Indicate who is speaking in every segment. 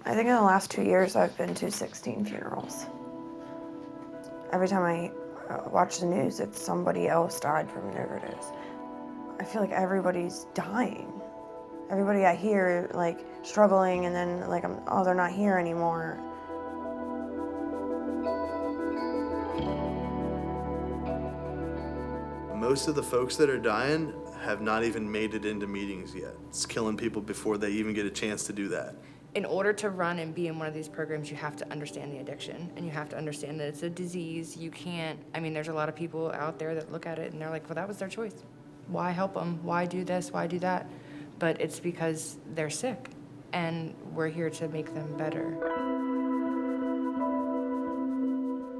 Speaker 1: I think in the last 2 years I've been to 16 funerals. Every time I watch the news, it's somebody else died from an overdose. I feel like everybody's dying. Everybody I hear, like, struggling, and then, like, oh, they're not here anymore.
Speaker 2: Most of the folks that are dying have not even made it into meetings yet. It's killing people before they even get a chance to do that.
Speaker 3: In order to run and be in one of these programs, you have to understand the addiction, and you have to understand that it's a disease. You can't, I mean, there's a lot of people out there that look at it and they're like, well, that was their choice. Why help them? Why do this? Why do that? But it's because they're sick, and we're here to make them better.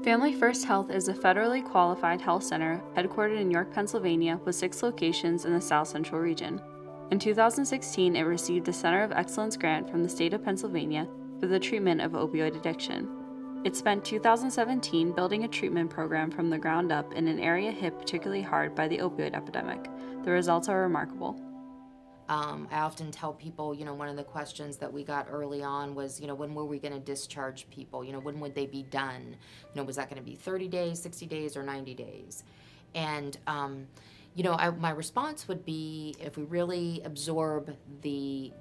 Speaker 4: Family First Health is a federally qualified health center headquartered in York, Pennsylvania, with 6 locations in the South Central region. In 2016, it received the Center of Excellence grant from the state of Pennsylvania for the treatment of opioid addiction. It spent 2017 building a treatment program from the ground up in an area hit particularly hard by the opioid epidemic. The results are remarkable.
Speaker 5: I often tell people, one of the questions that we got early on was, when were we going to discharge people? When would they be done? Was that going to be 30 days, 60 days, or 90 days? And, my response would be, if we really absorb the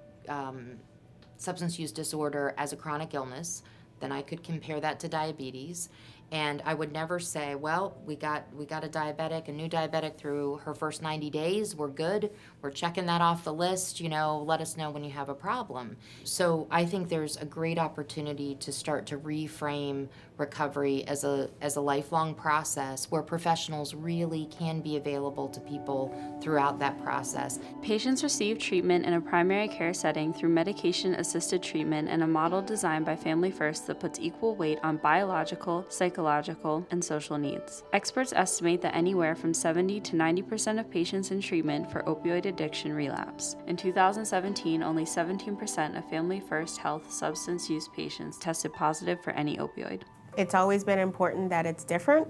Speaker 5: substance use disorder as a chronic illness, then I could compare that to diabetes. And I would never say, well, we got a diabetic, a new diabetic through her first 90 days, we're good, we're checking that off the list, let us know when you have a problem. So I think there's a great opportunity to start to reframe recovery as a lifelong process where professionals really can be available to people throughout that process.
Speaker 4: Patients receive treatment in a primary care setting through medication-assisted treatment and a model designed by Family First that puts equal weight on biological, psychological, and social needs. Experts estimate that anywhere from 70 to 90% of patients in treatment for opioid addiction relapse. In 2017, only 17% of Family First Health substance use patients tested positive for any opioid.
Speaker 6: It's always been important that it's different.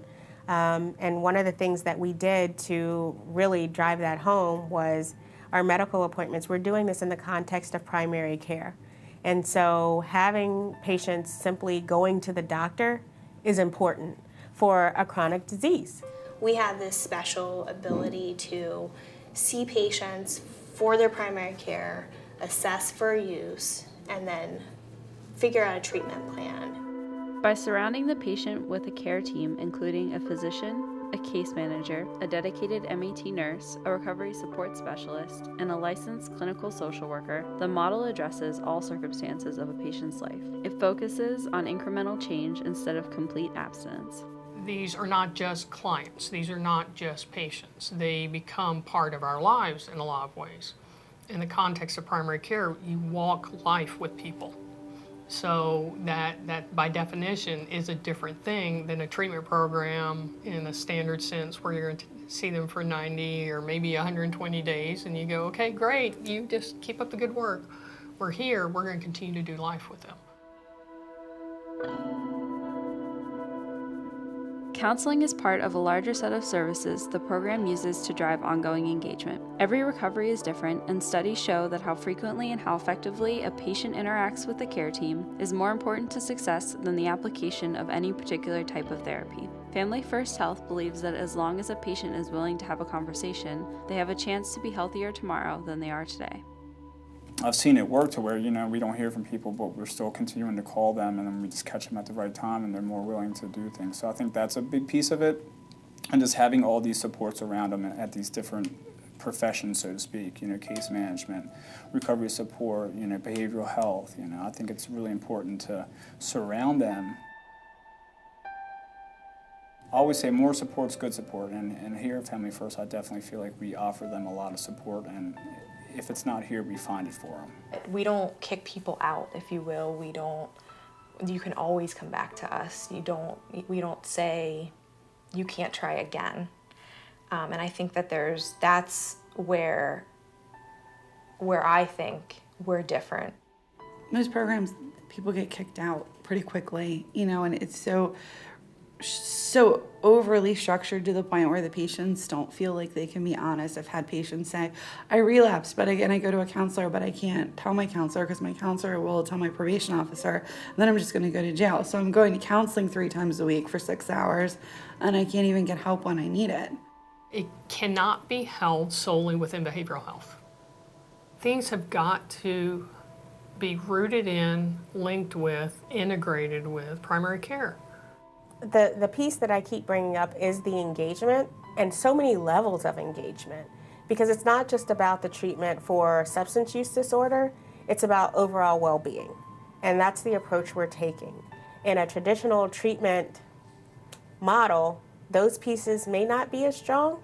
Speaker 6: And one of the things that we did to really drive that home was our medical appointments. We're doing this in the context of primary care. And so having patients simply going to the doctor is important for a chronic disease.
Speaker 7: We have this special ability to see patients for their primary care, assess for use, and then figure out a treatment plan.
Speaker 4: By surrounding the patient with a care team, including a physician, a case manager, a dedicated MAT nurse, a recovery support specialist, and a licensed clinical social worker, the model addresses all circumstances of a patient's life. It focuses on incremental change instead of complete abstinence.
Speaker 8: These are not just clients. These are not just patients. They become part of our lives in a lot of ways. In the context of primary care, you walk life with people. So that by definition is a different thing than a treatment program in a standard sense where you're going to see them for 90 or maybe 120 days and you go, okay, great, you just keep up the good work. We're here, we're going to continue to do life with them.
Speaker 4: Counseling is part of a larger set of services the program uses to drive ongoing engagement. Every recovery is different, and studies show that how frequently and how effectively a patient interacts with the care team is more important to success than the application of any particular type of therapy. Family First Health believes that as long as a patient is willing to have a conversation, they have a chance to be healthier tomorrow than they are today.
Speaker 9: I've seen it work to where, we don't hear from people, but we're still continuing to call them, and then we just catch them at the right time, and they're more willing to do things. So I think that's a big piece of it, and just having all these supports around them at these different professions, so to speak, case management, recovery support, behavioral health, I think it's really important to surround them. I always say more support's good support, and here at Family First, I definitely feel like we offer them a lot of support, and if it's not here, we find it for them.
Speaker 10: We don't kick people out, if you will. You can always come back to us. We don't say, you can't try again. And I think that that's where I think we're different.
Speaker 11: Most programs, people get kicked out pretty quickly, and it's so so overly structured to the point where the patients don't feel like they can be honest. I've had patients say, I relapsed, but again, I go to a counselor, but I can't tell my counselor because my counselor will tell my probation officer, and then I'm just going to go to jail. So I'm going to counseling 3 times a week for 6 hours, and I can't even get help when I need it.
Speaker 8: It cannot be held solely within behavioral health. Things have got to be rooted in, linked with, integrated with primary care.
Speaker 6: The piece that I keep bringing up is the engagement, and so many levels of engagement, because it's not just about the treatment for substance use disorder, it's about overall well-being. And that's the approach we're taking. In a traditional treatment model, those pieces may not be as strong.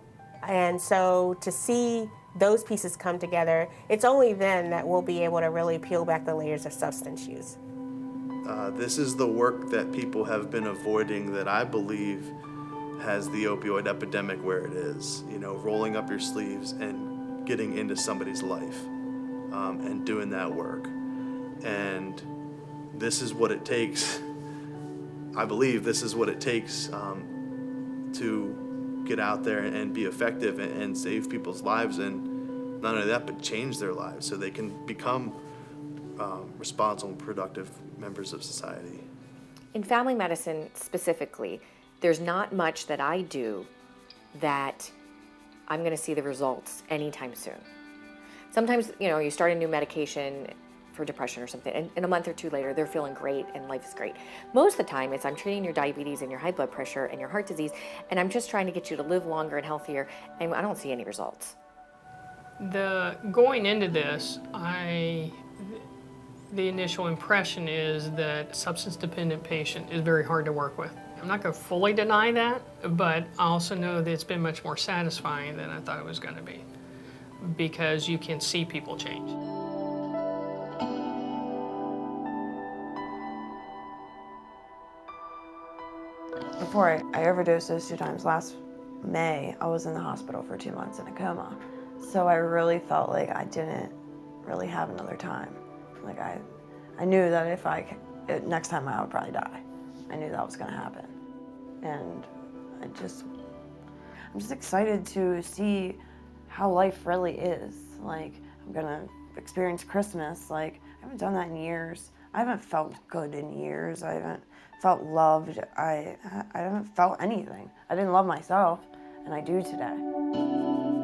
Speaker 6: And so to see those pieces come together, it's only then that we'll be able to really peel back the layers of substance use.
Speaker 2: This is the work that people have been avoiding that I believe has the opioid epidemic where it is. You know, rolling up your sleeves and getting into somebody's life and doing that work. And this is what it takes. I believe this is what it takes to get out there and be effective and save people's lives, and not only that, but change their lives so they can become responsible, productive members of society.
Speaker 12: In family medicine specifically, there's not much that I do that I'm going to see the results anytime soon. Sometimes, you know, you start a new medication for depression or something, and a month or 2 later, they're feeling great and life is great. Most of the time, it's I'm treating your diabetes and your high blood pressure and your heart disease, and I'm just trying to get you to live longer and healthier, and I don't see any results.
Speaker 8: Going into this, the initial impression is that a substance-dependent patient is very hard to work with. I'm not going to fully deny that, but I also know that it's been much more satisfying than I thought it was going to be, because you can see people change.
Speaker 1: Before I overdosed those 2 times last May, I was in the hospital for 2 months in a coma. So I really felt like I didn't really have another time. Like I knew that if next time I would probably die. I knew that was gonna happen. And I'm just excited to see how life really is. Like, I'm gonna experience Christmas. Like, I haven't done that in years. I haven't felt good in years. I haven't felt loved. I haven't felt anything. I didn't love myself, and I do today.